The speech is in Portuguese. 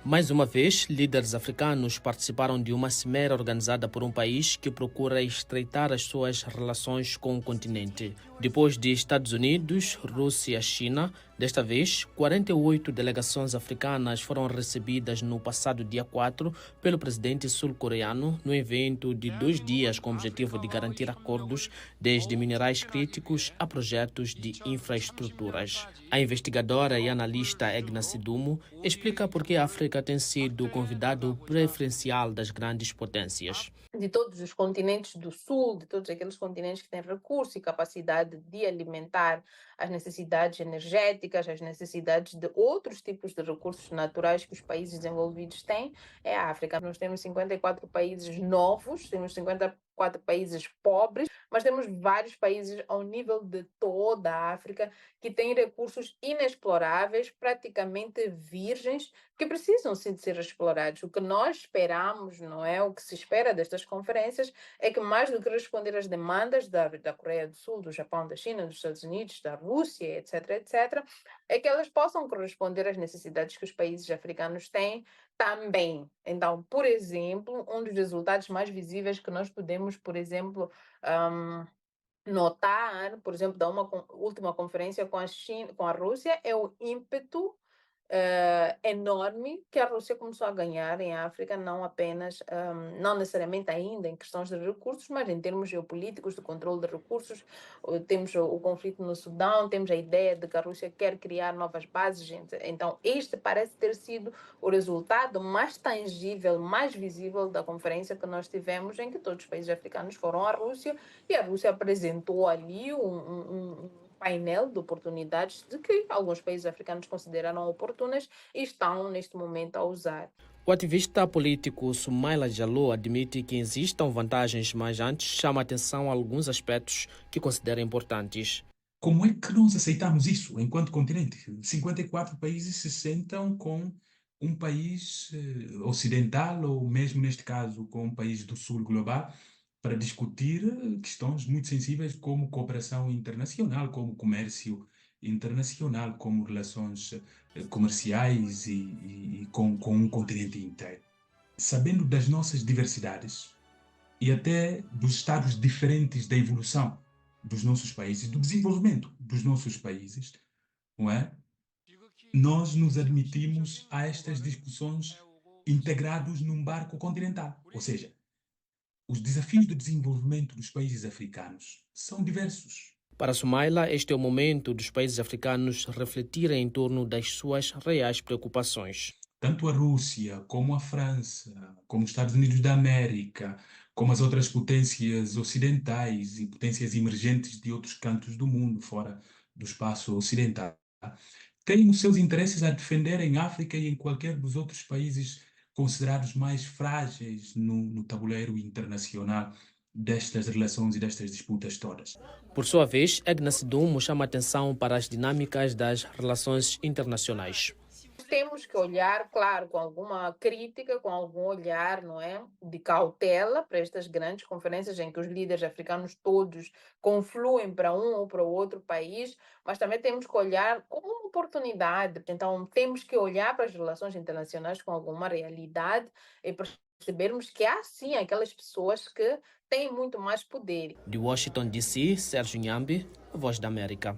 Mais uma vez, líderes africanos participaram de uma cimeira organizada por um país que procura estreitar as suas relações com o continente. Depois de Estados Unidos, Rússia e China, desta vez, 48 delegações africanas foram recebidas no passado dia 4 pelo presidente sul-coreano no evento de 2 dias com o objetivo de garantir acordos desde minerais críticos a projetos de infraestruturas. A investigadora e analista Egna Sidumo explica por que a África tem sido convidado preferencial das grandes potências. De todos os continentes do Sul, de todos aqueles continentes que têm recurso e capacidade de alimentar as necessidades energéticas, as necessidades de outros tipos de recursos naturais que os países desenvolvidos têm, é a África. Nós temos 54 países novos, temos 54 países pobres, mas temos vários países ao nível de toda a África que têm recursos inexploráveis, praticamente virgens, que precisam sim de ser explorados. O que nós esperamos, não é? O que se espera destas conferências é que, mais do que responder às demandas da Coreia do Sul, do Japão, da China, dos Estados Unidos, da Rússia, etc., é que elas possam corresponder às necessidades que os países africanos têm também. Então, por exemplo, um dos resultados mais visíveis que nós podemos, por exemplo, ahm, notar, por exemplo, da última conferência com a China, com a Rússia, é o ímpeto enorme que a Rússia começou a ganhar em África, não apenas, não necessariamente ainda em questões de recursos, mas em termos geopolíticos, de controle de recursos. Temos o conflito no Sudão, temos a ideia de que a Rússia quer criar novas bases. Então, este parece ter sido o resultado mais tangível, mais visível da conferência que nós tivemos, em que todos os países africanos foram à Rússia e a Rússia apresentou ali um painel de oportunidades de que alguns países africanos consideraram oportunas e estão neste momento a usar. O ativista político Soumaila Jallow admite que existam vantagens, mas antes chama a atenção a alguns aspectos que considera importantes. Como é que nós aceitamos isso enquanto continente? 54 países se sentam com um país ocidental, ou mesmo neste caso com um país do sul global, para discutir questões muito sensíveis como cooperação internacional, como comércio internacional, como relações comerciais e com um continente inteiro. Sabendo das nossas diversidades e até dos estados diferentes da evolução dos nossos países, do desenvolvimento dos nossos países, não é? Nós nos admitimos a estas discussões integrados num barco continental. Ou seja, os desafios de desenvolvimento dos países africanos são diversos. Para Soumaila, este é o momento dos países africanos refletirem em torno das suas reais preocupações. Tanto a Rússia, como a França, como os Estados Unidos da América, como as outras potências ocidentais e potências emergentes de outros cantos do mundo, fora do espaço ocidental, têm os seus interesses a defender em África e em qualquer dos outros países considerados mais frágeis no tabuleiro internacional destas relações e destas disputas todas. Por sua vez, Egna Sidumo chama a atenção para as dinâmicas das relações internacionais. Temos que olhar, claro, com alguma crítica, com algum olhar, não é, de cautela para estas grandes conferências em que os líderes africanos todos confluem para um ou para o outro país, mas também temos que olhar como uma oportunidade. Então, temos que olhar para as relações internacionais com alguma realidade e percebermos que há sim aquelas pessoas que têm muito mais poder. De Washington, D.C., Sérgio Nhambi, Voz da América.